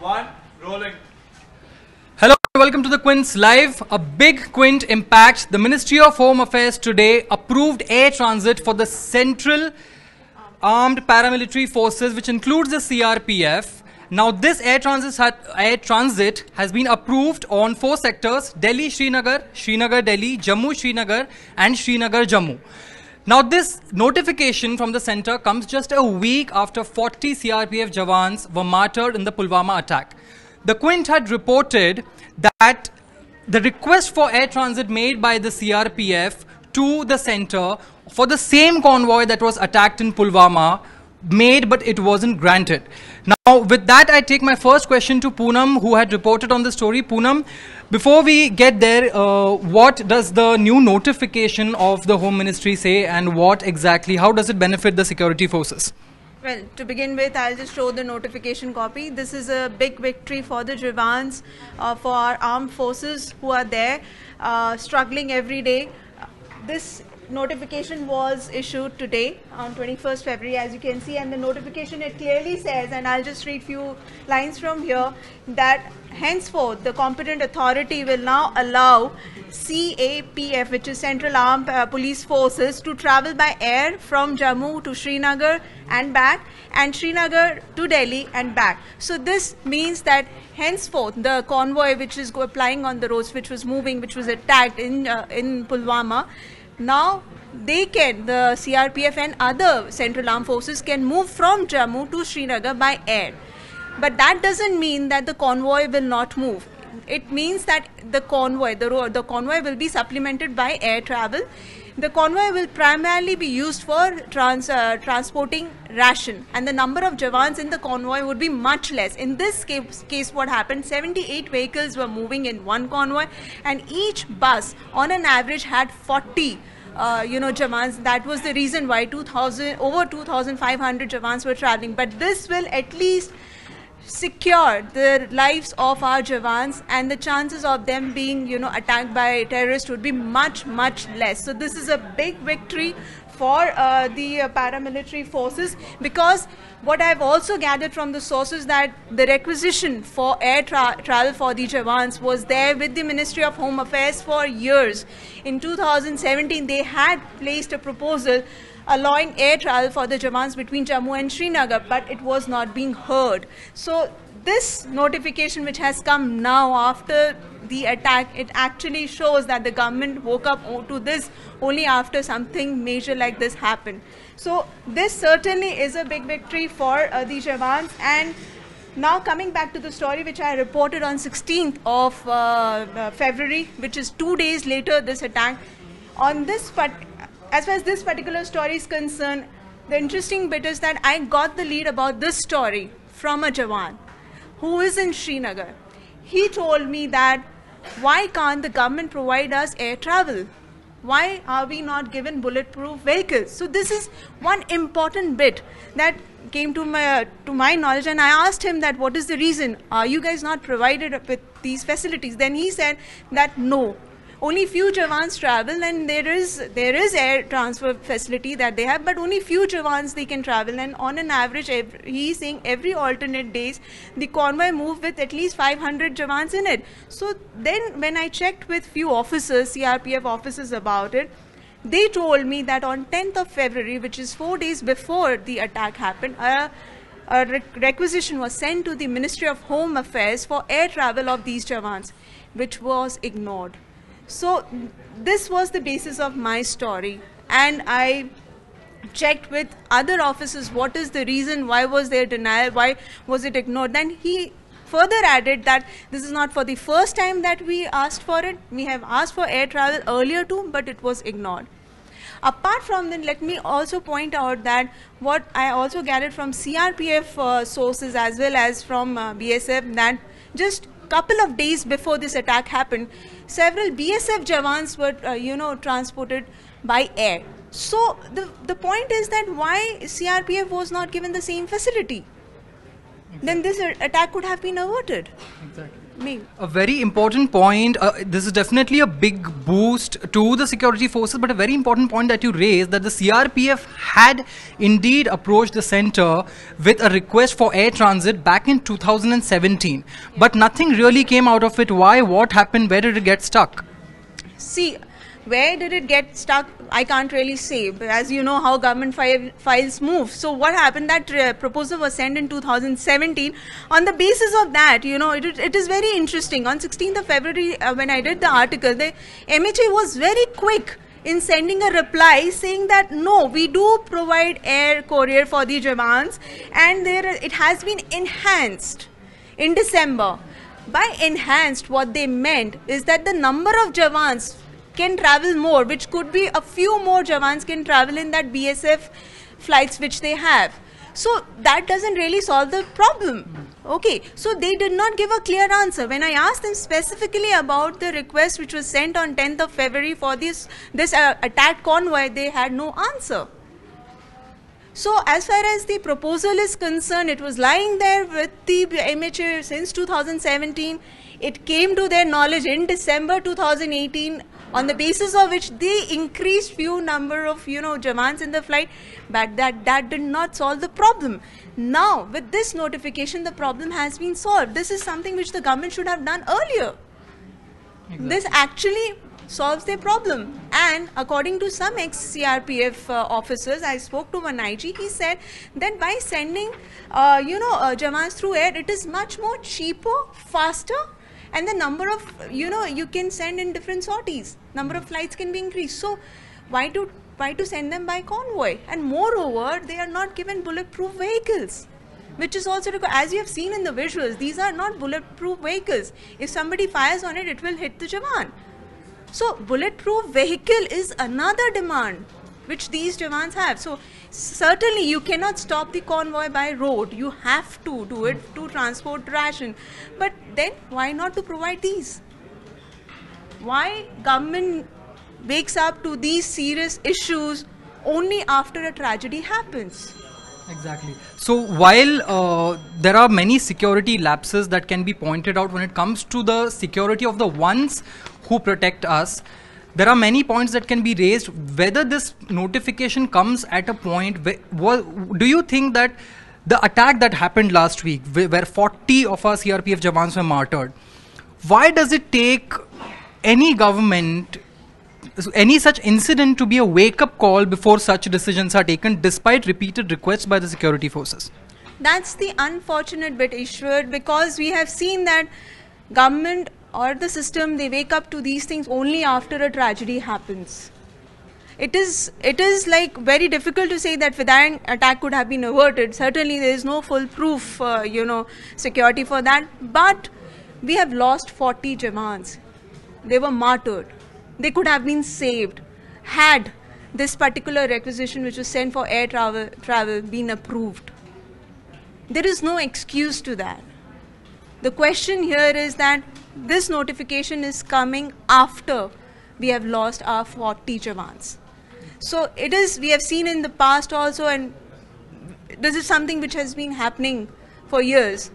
One, rolling. Hello, welcome to the Quint's Live. A big Quint impact. The Ministry of Home Affairs today approved air transit for the Central Armed Paramilitary Forces, which includes the CRPF. Now, this air transit has been approved on 4 sectors: Delhi, Srinagar, Srinagar, Delhi, Jammu, Srinagar, and Srinagar, Jammu. Now, this notification from the centre comes just a week after 40 CRPF Jawans were martyred in the Pulwama attack. The Quint had reported that the request for air transit made by the CRPF to the centre for the same convoy that was attacked in Pulwama made, but it wasn't granted. Now, with that, I take my first question to Poonam, who had reported on the story. Poonam, before we get there, what does the new notification of the Home Ministry say, and how does it benefit the security forces? Well, to begin with, I'll just show the notification copy. This is a big victory for the Jawans, for our armed forces who are there, struggling every day. This notification was issued today on 21st February, as you can see, and the notification, it clearly says, and I'll just read few lines from here, that henceforth the competent authority will now allow CAPF, which is Central Armed Police Forces, to travel by air from Jammu to Srinagar and back, and Srinagar to Delhi and back. So this means that henceforth the convoy which is plying on the roads, which was moving, which was attacked in Pulwama, now the CRPF and other Central Armed Forces can move from Jammu to Srinagar by air. But that doesn't mean that the convoy will not move. It means that the convoy will be supplemented by air travel. The convoy will primarily be used for transporting ration, and the number of Jawans in the convoy would be much less. In this case, what happened, 78 vehicles were moving in one convoy, and each bus on an average had 40 Jawans. That was the reason why over 2,500 Jawans were traveling. But this will at least secure the lives of our Jawans, and the chances of them being attacked by terrorists would be much less. So this is a big victory for the paramilitary forces, because what I've also gathered from the sources that the requisition for air travel for the Jawans was there with the Ministry of Home Affairs for years. In 2017, they had placed a proposal allowing air travel for the Jawans between Jammu and Srinagar, but it was not being heard. So this notification which has come now after the attack, it actually shows that the government woke up to this only after something major like this happened. So this certainly is a big victory for the Jawans. And now coming back to the story which I reported on 16th of February, which is 2 days later this attack. On this, as far as this particular story is concerned, the interesting bit is that I got the lead about this story from a Jawan who is in Srinagar. He told me that why can't the government provide us air travel? Why are we not given bulletproof vehicles? So this is one important bit that came to my knowledge, and I asked him that what is the reason? Are you guys not provided with these facilities? Then he said that no. Only few Jawans travel, and there is air transfer facility that they have, but only few Jawans they can travel, and on an average, he's saying every alternate days, the convoy move with at least 500 Jawans in it. So then when I checked with few officers, CRPF officers about it, they told me that on 10th of February, which is 4 days before the attack happened, a requisition was sent to the Ministry of Home Affairs for air travel of these Jawans, which was ignored. So this was the basis of my story, and I checked with other officers what is the reason, why was there denial, why was it ignored. Then he further added that this is not for the first time that we asked for it. We have asked for air travel earlier too, but it was ignored. Apart from that, let me also point out that what I also gathered from CRPF sources as well as from BSF, that just couple of days before this attack happened, several BSF Jawans were transported by air. So the point is that why CRPF was not given the same facility? Exactly. Then this attack could have been averted. Exactly. A very important point. This is definitely a big boost to the security forces, but a very important point that you raised, that the CRPF had indeed approached the center with a request for air transit back in 2017. But nothing really came out of it. Why? What happened? Where did it get stuck? See, where did it get stuck? I can't really say. But as you know how government files move. So what happened, that proposal was sent in 2017. On the basis of that, you know, it is very interesting. On 16th of February, when I did the article, the MHA was very quick in sending a reply saying that no, we do provide air courier for the Jawans, and it has been enhanced in December. By enhanced, what they meant is that the number of Jawans can travel more, which could be a few more Jawans can travel in that BSF flights which they have. So that doesn't really solve the problem. Okay, so they did not give a clear answer. When I asked them specifically about the request which was sent on 10th of February for this attack convoy, they had no answer. So as far as the proposal is concerned, it was lying there with the MHA since 2017. It came to their knowledge in December 2018, on the basis of which they increased few number of, you know, Jawans in the flight, but that did not solve the problem. Now, with this notification, the problem has been solved. This is something which the government should have done earlier. Exactly. This actually solves their problem. And according to some ex-CRPF officers, I spoke to one IG, he said that by sending, Jawans through air, it is much more cheaper, faster, and the number of, you can send in different sorties. Number of flights can be increased. So why to send them by convoy? And moreover, they are not given bulletproof vehicles, which is also required. As you have seen in the visuals, these are not bulletproof vehicles. If somebody fires on it, it will hit the Jawan. So bulletproof vehicle is another demand which these Jawans have. So certainly you cannot stop the convoy by road. You have to do it to transport ration. But then why not to provide these? Why government wakes up to these serious issues only after a tragedy happens? Exactly. So while there are many security lapses that can be pointed out when it comes to the security of the ones who protect us, there are many points that can be raised. Whether this notification comes at a point where, do you think that the attack that happened last week, where 40 of our CRPF Jawans were martyred, why does it take any government, any such incident to be a wake-up call before such decisions are taken, despite repeated requests by the security forces? That's the unfortunate bit, Ishwar, because we have seen that government or the system, they wake up to these things only after a tragedy happens. It is like very difficult to say that Fidayan attack could have been averted. Certainly there is no foolproof, security for that. But we have lost 40 Jawans. They were martyred. They could have been saved had this particular requisition which was sent for air travel been approved. There is no excuse to that. The question here is that this notification is coming after we have lost our 40 Jawans. So it is, we have seen in the past also, and this is something which has been happening for years.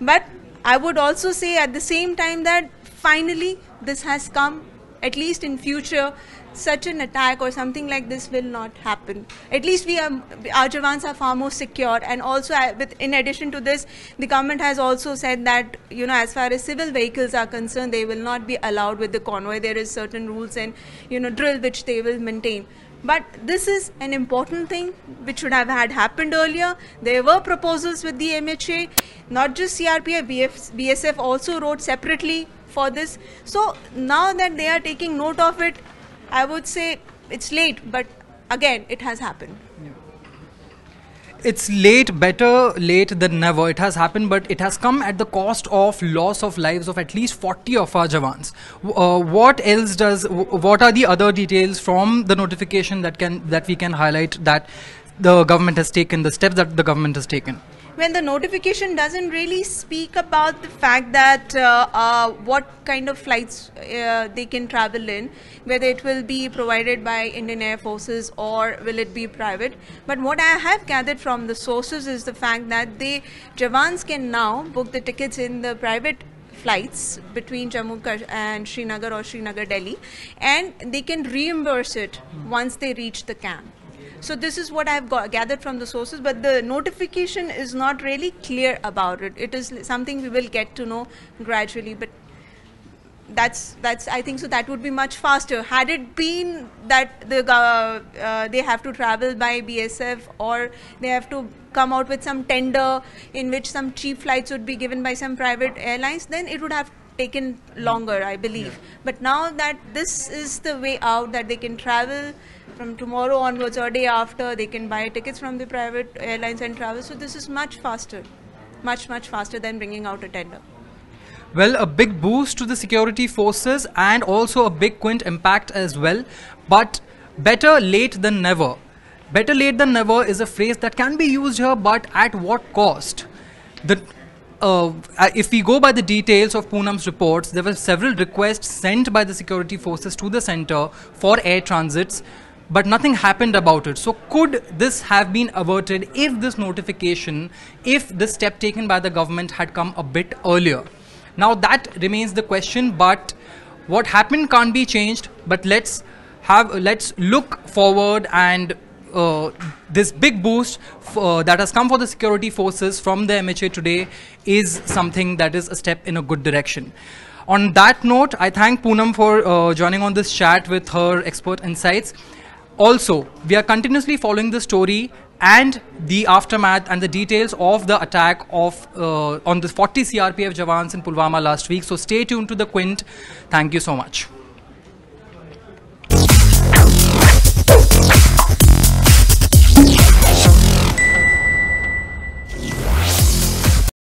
But I would also say at the same time that finally this has come. At least in future, such an attack or something like this will not happen. At least our Jawans are far more secure. And also, in addition to this, the government has also said that, as far as civil vehicles are concerned, they will not be allowed with the convoy. There is certain rules and, drill which they will maintain. But this is an important thing which should have happened earlier. There were proposals with the MHA, not just CRPF, BSF also wrote separately for this. So now that they are taking note of it, I would say it's late, but again, it has happened. Yeah. It's late, better late than never. It has happened, but it has come at the cost of loss of lives of at least 40 of our Jawans. What are the other details from the notification that we can highlight that the government has taken, the steps that the government has taken? Well, the notification doesn't really speak about the fact that what kind of flights they can travel in, whether it will be provided by Indian Air Forces or will it be private. But what I have gathered from the sources is the fact that the Jawans can now book the tickets in the private flights between Jammu and Srinagar or Srinagar Delhi, and they can reimburse it once they reach the camp. So this is what I've gathered from the sources, but the notification is not really clear about it. It is something we will get to know gradually, but that's I think so that would be much faster. Had it been that they have to travel by BSF, or they have to come out with some tender in which some cheap flights would be given by some private airlines, then it would have taken longer, I believe. Yeah. But now that this is the way out, that they can travel from tomorrow onwards or day after, they can buy tickets from the private airlines and travel. So this is much faster, much faster than bringing out a tender. Well, a big boost to the security forces and also a big Quint impact as well. But better late than never. Better late than never is a phrase that can be used here, but at what cost? If we go by the details of Poonam's reports, there were several requests sent by the security forces to the center for air transits, but nothing happened about it. So could this have been averted if this notification, if this step taken by the government had come a bit earlier? Now that remains the question, but what happened can't be changed. But let's look forward, and this big boost that has come for the security forces from the MHA today is something that is a step in a good direction. On that note, I thank Poonam for joining on this chat with her expert insights. Also, we are continuously following the story and the aftermath and the details of the attack on the 40 CRPF Jawans in Pulwama last week. So stay tuned to the Quint. Thank you so much.